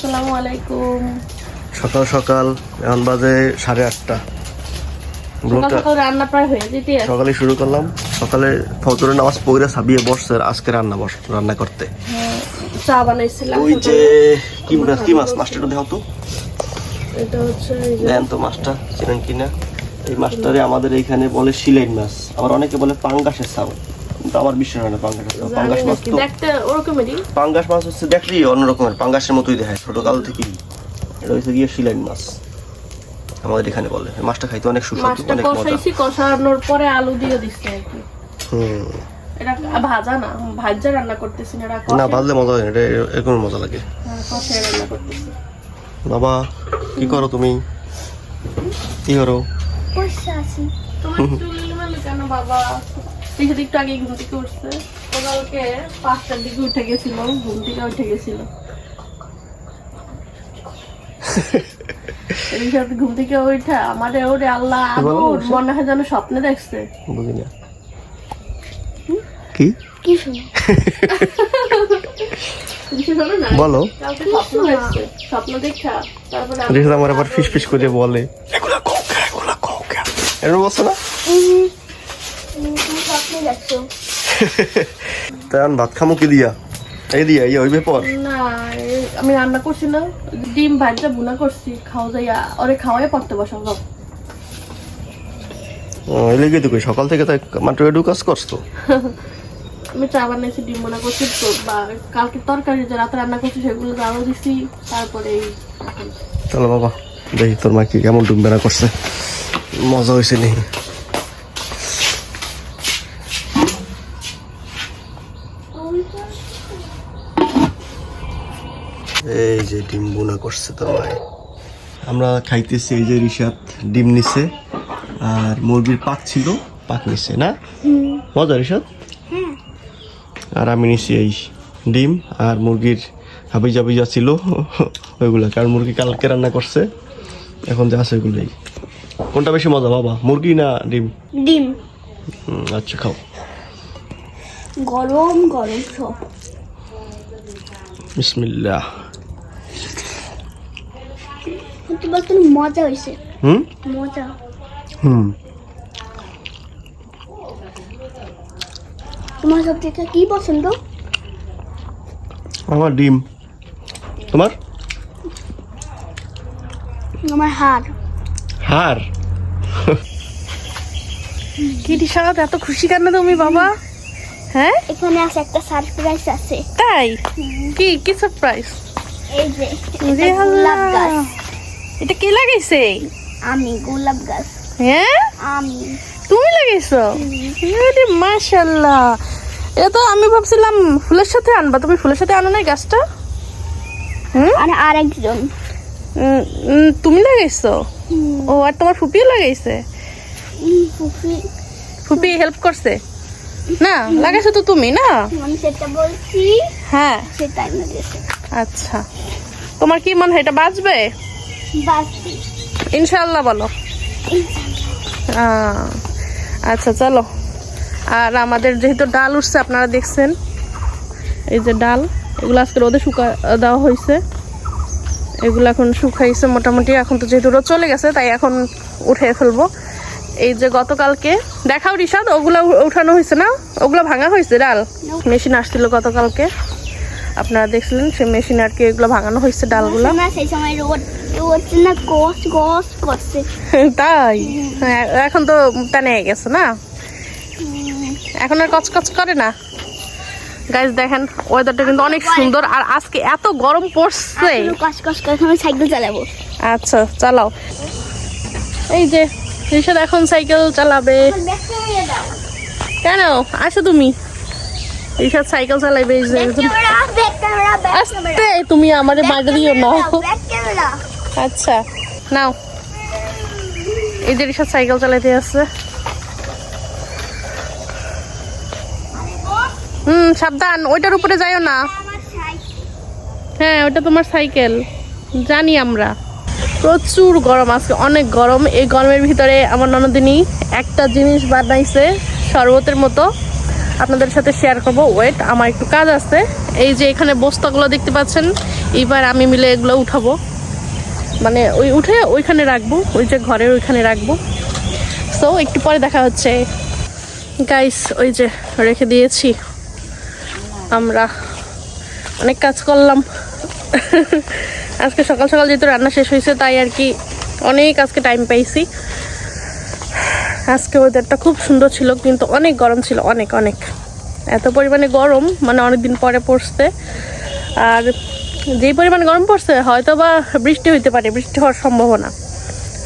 আসসালামু আলাইকুম। সকাল সকাল এখন বাজে 8:30। রান্না প্রায় হয়ে যেতে সকালে শুরু করলাম। সকালে ফজরের নামাজ পড়ে সাবিয়ে বসছে আজকে রান্না করতে। চা বানাইছিলাম। ওই যে কি মাছ মাছটা দেখাও তো। এটা হচ্ছে দেন তো মাছটা চিনেন কিনা। এই মাছটারে আমাদের এইখানে বলে শিলাইন মাছ, আবার অনেকে বলে পাঙ্গাসের ছাউ, কিন্তু আমার বিশ্বাস হয় না পাঙ্গাসের ছাউ। পাঙ্গাস মাছ তো দেখতে ওরকমই। পাঙ্গাস মাছ হচ্ছে দেখলি অন্য রকমের, পাঙ্গাসের মতোই দেখায় ছোট কাল থেকেই। এটা হচ্ছে গিয়ে শিলাইন মাছ আমাদের এখানে বলে। মাছটা খাইতে অনেক সুস্বাদু, অনেক মজা। কষানোর পরে আলু দিয়ে দিচ্ছে আর কি। এটা ভাজা না, ভাজা রান্না করতেছি না, না ভাজলে মজা লাগে, এটা এরকম মজা লাগে। কষায় রান্না করতেছি। বাবা কি করো তুমি? কি করো? বসে আছি। তোমার চুল এলোমেলো কেন বাবা? এই যে একটু আগে ঘুম থেকে উঠছে, কালকে 5টার দিকে উঠে গেছিল, ঘুম থেকে উঠে গেছিল। ঘুম থেকে ওইটা আমারে ওরে আল্লাহ আগুন মনে হয় যেন স্বপ্নে দেখছে। বুঝি না কি কি শোনো বলো। কালকে স্বপ্ন দেখছে, স্বপ্ন দেখা তারপরে আমার আবার ফিস ফিস করে বলে এগুলা কোকা এরকম বলছো না? স্বপ্নে দেখছো। তাই ভাত খামো কি দিয়া এই দিয়া ওই ব্যাপার না। আমি রান্না করছি না, ডিম ভাজা ভুনা করছি, খাওয়া যাইয়া ওরে খাওয়াই পড়তে বসা সব। এই লেগে তো সকাল থেকে তাই মাত্র এডু কাজ করছো। আমি চা বানাইছি, ডিম ভুনা করছি, তো বা কালকে তরকারি যে রাতে রান্না করছি সেগুলো জানো দিছি। তারপরে চলো বাবা দেখি তোর মা কি কেমন ডিম রান্না করছে, মজা হয়েছে নি। এই যে ডিম বোনা করছে তোর ভাই। আমরা খাইতেছি এই যে রিশাদ ডিম নিছে আর মুরগির পাক ছিল, পাক নিছে না মজা রিশাদ। আর আমি নিছি এই ডিম আর মুরগির হাবিজা ছিল ওইগুলো, কারণ মুরগি কালকে রান্না করছে, এখন যা আছে ওইগুলোই। কোনটা বেশি মজা বাবা, মুরগি না ডিম? ডিম। আচ্ছা খাও। গরম গরম সব। বিসমিল্লাহ। মজা হয়েছে। মজা। তোমার সব থেকে কি পছন্দ? আমার ডিম। তোমার? আমার হাড়। হাড়? কি রিশাদ এত খুশি কেন তুমি বাবা? হ্যাঁ এখানে আছে একটা সারপ্রাইজ আছে। তাই? কি কি সারপ্রাইজ? এই যে গোলাপ গাছ। এটা কে লাগাইছে? আমি গোলাপ গাছ। হ্যাঁ আমি। তুমি লাগাইছো? আরে মাশাআল্লাহ। এটা তো আমি ভাবছিলাম ফুলের সাথে আনবা, তুমি ফুলের সাথে আনো না গাছটা? আর একজন। তুমি লাগাইছো? ও আর তোমার ফুপিও লাগাইছে? ফুপি হেল্প করছে না? লাগাইছো তো তুমি না? আমি সেটা বলছি। হ্যাঁ সেটাই লাগাইছে। আচ্ছা তোমার কি মনে হয় এটা বাঁচবে? বাঁচবে ইনশাআল্লাহ বলো। আচ্ছা চলো। আর আমাদের যেহেতু ডাল উঠছে আপনারা দেখছেন, এই যে ডাল, এগুলো আজকে রোদে শুকা দেওয়া হয়েছে। এগুলো এখন শুকাইছে মোটামুটি। এখন তো যেহেতু রোদ চলে গেছে তাই এখন উঠে ফেলবো। এই যে গতকালকে দেখাও রিশাদ, ওগুলো উঠানো হয়েছে না, ওগুলো ভাঙা হয়েছে। ডাল মেশিন আসছিল গতকালকে, আপনারা দেখছিলেন সেই মেশিন আর কি, এগুলো ভাঙানো হয়েছে ডালগুলো। তাই এখন তো টানে গেছে না, এখন আর কচকচ করে না। গাইস দেখেন ওয়েদারটা কিন্তু অনেক সুন্দর, আর আজকে এত গরম পড়ছে। সাইকেল চালাবো। আচ্ছা চালাও। এই যে রিশাদ এখন সাইকেল চালাবে। কেন আসো তুমি? রিশাদ সাইকেল চালাবে। আস্তে, তুমি আমাদের বাইরে দিও না। আচ্ছা নাও। এই যে রিশাদ সাইকেল চালাইতে আছে। সাবধান, ওইটার উপরে যাইও না। হ্যাঁ ওটা তোমার সাইকেল, জানি আমরা। প্রচুর গরম আজকে, অনেক গরম। এই গরমের ভিতরে আমার ননদিনী একটা জিনিস বানাইছে শরবতের মতো, আপনাদের সাথে শেয়ার করব। ওয়েট, আমার একটু কাজ আছে, এই যে এখানে বস্তাগুলো দেখতে পাচ্ছেন, এবার আমি মিলে এগুলো উঠাবো, মানে ওই উঠে ওইখানে রাখবো, ওই যে ঘরের ওইখানে রাখবো। সো একটু পরে দেখা হচ্ছে গাইস। ওই যে রেখে দিয়েছি, আমরা অনেক কাজ করলাম আজকে সকাল সকাল যেহেতু রান্না শেষ হয়েছে তাই আর কি অনেক আজকে টাইম পাইছি। আজকে ওয়েদারটা খুব সুন্দর ছিল কিন্তু অনেক গরম ছিল, অনেক অনেক, এত পরিমাণে গরম মানে অনেকদিন পরে পড়ছে। আর যেই পরিমাণে গরম পড়ছে হয়তো বা বৃষ্টি হইতে পারে, বৃষ্টি হওয়ার সম্ভাবনা,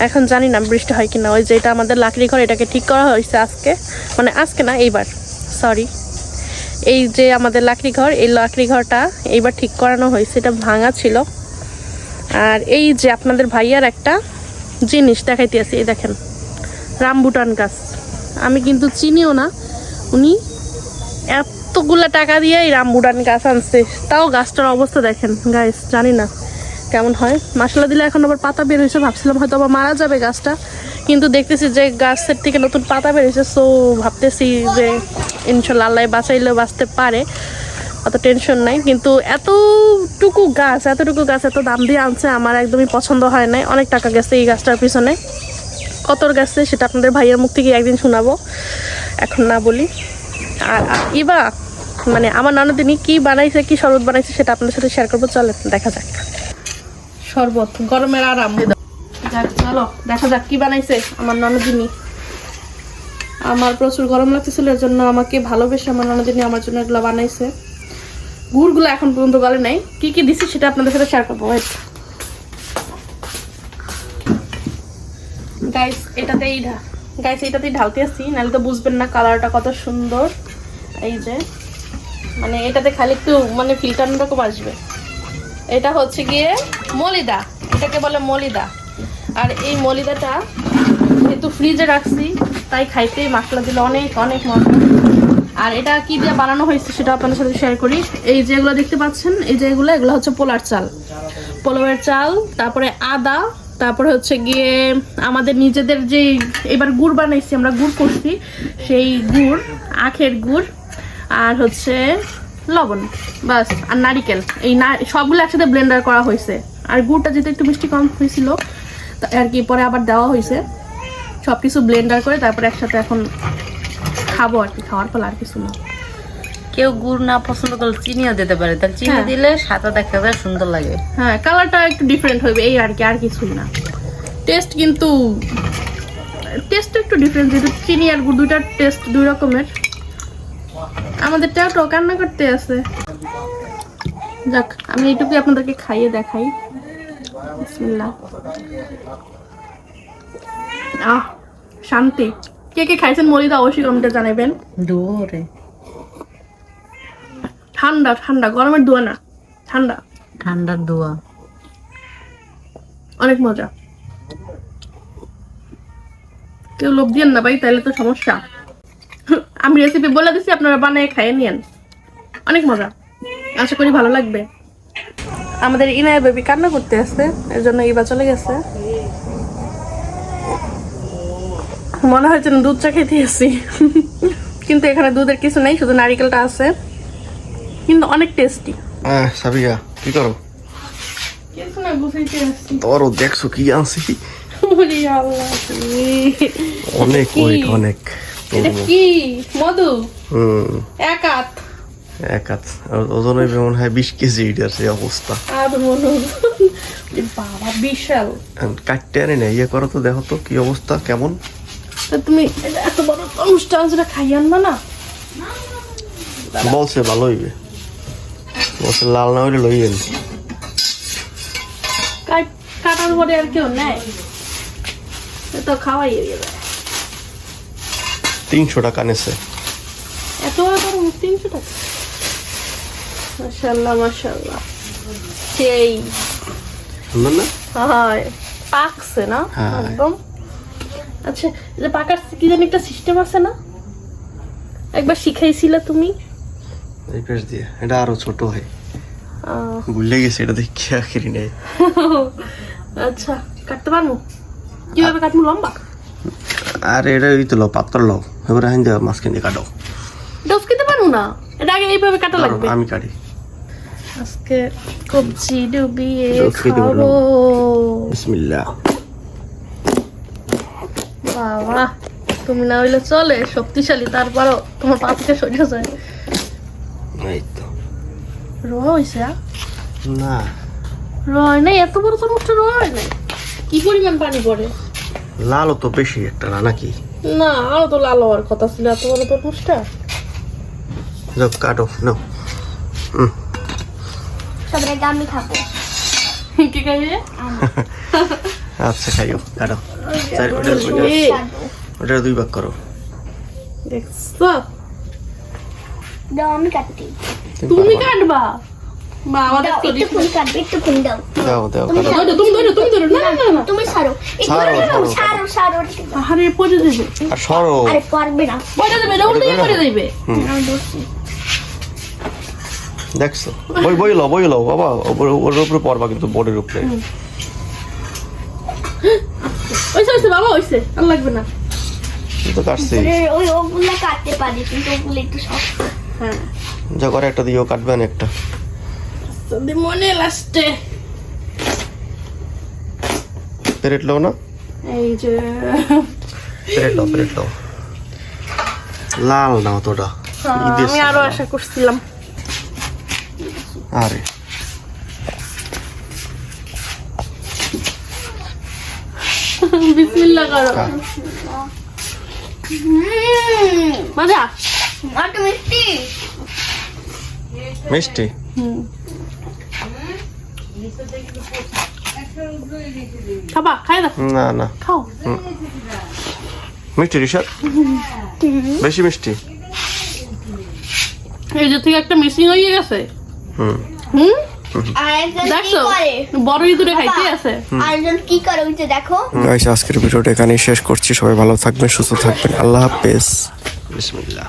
এখন জানি না বৃষ্টি হয় কিনা। ওই যে এটা আমাদের লাকড়ি ঘর, এটাকে ঠিক করা হয়েছে আজকে, মানে আজকে না এইবার, সরি, এই যে আমাদের লাকড়ি ঘর, এই লাকড়ি ঘরটা এইবার ঠিক করানো হয়েছে, এটা ভাঙা ছিল। আর এই যে আপনাদের ভাইয়ার একটা জিনিস দেখাইতে আছি, এই দেখেন রামবুটান গাছ, আমি কিন্তু চিনিও না, উনি এতগুলা টাকা দিয়ে এই রামবুটান গাছ আনছে, তাও গাছটার অবস্থা দেখেন গাইস, জানি না কেমন হয়। মশলা দিলে এখন আবার পাতা বের হয়েছে, ভাবছিলাম হয়তো আবার মারা যাবে গাছটা, কিন্তু দেখতেছি যে গাছের থেকে নতুন পাতা বের হয়েছে। সো ভাবতেছি যে ইনশাল্লাহ আল্লাহ বাঁচাইলেও বাঁচতে পারে, অত টেনশন নাই। কিন্তু এতটুকু গাছ এত দাম দিয়ে আনছে, আমার একদমই পছন্দ হয় নাই। অনেক টাকা গেছে এই গাছটার পিছনে, কত গেছে সেটা আপনাদের ভাইয়ের মুখ থেকে একদিন শোনাবো, এখন না বলি। আর ইবা মানে আমার ননদিনী কি বানাইছে, কি শরবত বানাইছে সেটা আপনাদের সাথে শেয়ার করবো, চলেন দেখা যাক। শরবত গরমের আরাম, যাক চলো দেখা যাক কি বানাইছে আমার ননদিনী। আমার প্রচুর গরম লাগতেছিল, এর জন্য আমাকে ভালোবেসে আমার ননদিনী আমার জন্য এগুলো বানাইছে। গুড়গুলো এখন পর্যন্ত গলে নাই, কি কি দিছি সেটা আপনাদের সাথে শেয়ার করবো। গাইস এটাতেই ঢালতে আসছি, নাহলে তো বুঝবেন না কালারটা কত সুন্দর। এই যে মানে এটাতে খালি একটু মানে ফিল্টার রকম আসবে। এটা হচ্ছে গিয়ে মলিদা, এটাকে বলে মলিদা। আর এই মলিদাটা যেহেতু ফ্রিজে রাখছি তাই খাইতে মশলা দিলে অনেক অনেক মজা। আর এটা কি দিয়ে বানানো হয়েছে সেটা আপনাদের সাথে শেয়ার করি। এই যেগুলো দেখতে পাচ্ছেন, এই যে এগুলো হচ্ছে পোলার চাল, পোলাওয়ের চাল, তারপরে আদা, তারপরে হচ্ছে গিয়ে আমাদের নিজেদের যে এবার গুড় বানাইছি, আমরা গুড় করছি, সেই গুড়, আখের গুড়, আর হচ্ছে লবণ, বাস, আর নারিকেল, এই সবগুলো একসাথে ব্লেন্ডার করা হয়েছে। আর গুড়টা যেহেতু একটু মিষ্টি কম হয়েছিল আর কি, পরে আবার দেওয়া হয়েছে। সব কিছু ব্লেন্ডার করে তারপরে একসাথে এখন খাবো আর কি, খাওয়ার ফলে আর কিছু না। কেউ গুড় না পছন্দ করলে চিনিও দিতে পারে, তাহলে চিনি দিলে সাদা দেখতে সুন্দর লাগে। হ্যাঁ, কালারটা একটু ডিফারেন্ট হবে এই আর কি, আর কিছুই না। টেস্ট কিন্তু একটু ডিফারেন্ট, যেহেতু চিনি আর গুড় দুইটার টেস্ট দুই রকমের। আমাদের টাও কান্না করতে আছে। যাক, আমি এইটুকুই আপনাদেরকে খাইয়ে দেখাই। বিসমিল্লাহ। শান্তি। কে কে খাইছেন মলিদা অবশ্যই কমেন্টে জানাবেন। দূরে ঠান্ডা ঠান্ডা, গরমের দোয়া না, ঠান্ডা ঠান্ডার দোয়া, অনেক মজা। কেউ লোভ দিয়েন না ভাই, তাহলে তো সমস্যা। আমি রেসিপি বলে দিচ্ছি, আপনারা বানিয়ে খাইয়ে নিয়েন, অনেক মজা, আশা করি ভালো লাগবে। আমাদের ইনায়া বেবি কান্না করতে আসছে, এর জন্য ইবা চলে গেছে। মনে হয় যেন দুধ চা খেতে আসছি, কিন্তু এখানে দুধের কিছু নেই, শুধু নারিকেলটা আছে, কিন্তু অনেক টেস্টি। সাবিয়া কি করো? কিছু না, গুছাইতে আসছি। তোর দেখছো কি আনছি? ওরে আল্লাহ, অনেক অনেক। এটা কি মধু? এক হাত ওজন হইবে মনে হয় 20 কেজি। এটার সেই অবস্থা, আর মধু বাবা বিশাল। কাটতে আনে না, ইয়ে করো তো, দেখো তো কি অবস্থা কেমন। তুমি এত বড় অনুষ্ঠান যেটা খাই আনবা না, বলছে ভালো হইবে, বলছে লাল না হইলে লইয়েন। কাটার পরে আর কেউ নেয় তো খাওয়াই 300 টাকা নেছে। এত বড় 300 টাকা? মাশাআল্লাহ মাশাআল্লাহ, সেই সুন্দর না? হয়, পাকছে না একদম। আচ্ছা, যে পাকার কি জানি একটা সিস্টেম আছে না, একবার শিখাইছিলে তুমি? এই পেজ দিয়ে এটা আরো ছোট হয়, ভুলে গেছে, এটা দেখি আখেরি নেই। আচ্ছা, কাটতে পারবো? কিভাবে কাটবো? লম্বা? আরে এটা এই তো লাও, পাতর লাও, এবারে হাইন যা মাঝখান দিয়ে কাটো। ডোজ খেতে পারবো না, এটা আগে এইভাবে কাটা লাগবে। আমি কাটি। আজকে কবজি ডুবিয়ে খেতে পারো। খাবো। বিসমিল্লাহ। বাবা তুমি না হইলে চলে, শক্তিশালী, তারপরও তোমার পা থেকে সরে যায়। এই তো রোয়া হয়েছে? না রয় নাই, এত বড় তরমুজটা রয় নাই। কি পরিমাণ পানি পড়ে? লালও তো বেশি একটা না নাকি? না, আরো তো লাল হওয়ার কথা ছিল এত বড় তরমুজটা। যাও কাটো নাও। সবাই আমি খাবো। কি খাইবে? আচ্ছা খাইও কাটো। ওটা 2 ভাগ করো। দেখছো? দাও আমি কাটি। তুমি কাটবা? বাবা দাও, দেখছো? একটুখানি কাটবে, একটুখানি দাও। দাও দাও তুমি কাটো। ধরো, তুমি ধরো, তুমি ধরো। না না না। তুমি ছাড়ো। ছাড়ো, ছাড়ো, ছাড়ো, ছাড়ো। আরে পড়ে যাবে। আর সরো। আরে পারবে না। পড়ে যাবে, না উল্টে পড়ে যাবে। আমি ধরছি। দেখছো? বই লও বাবা, ওর উপরে পড়বা কিন্তু বোর্ডের উপরে। ওইসে বাবা, ওইসে আর লাগবে না। তো কাটছি। ওই ওগুলা কাটতে পারি, কিন্তু ওগুলো একটু শক্ত। হ্যাঁ, যা করে একটা দিও, কাটবেন একটা। যদি মনে লাস্টে পেরেট লও না? এই যে পেরেট লও। লাল না অতটা। আমি আরো আশা করছিলাম। আরে বিসমিল্লাহ করো। মজা? আর তুমি মিষ্টি। মিষ্টি। খাবা? খাই দাও। না না খাও। মিষ্টি রিশাদ, বেশি মিষ্টি। এই যে থেকে একটা মিসিং হয়ে গেছে। হুম হুম, আর একজন কি দেখছো? করে? বড় ইঁদুরে খাইতে আছে। আরেকজন কি করে ওই যে দেখো। গাইস, আজকের ভিডিওটা এখানেই শেষ করছি। সবাই ভালো থাকবেন, সুস্থ থাকবেন। আল্লাহ হাফেজ। বিসমিল্লাহ।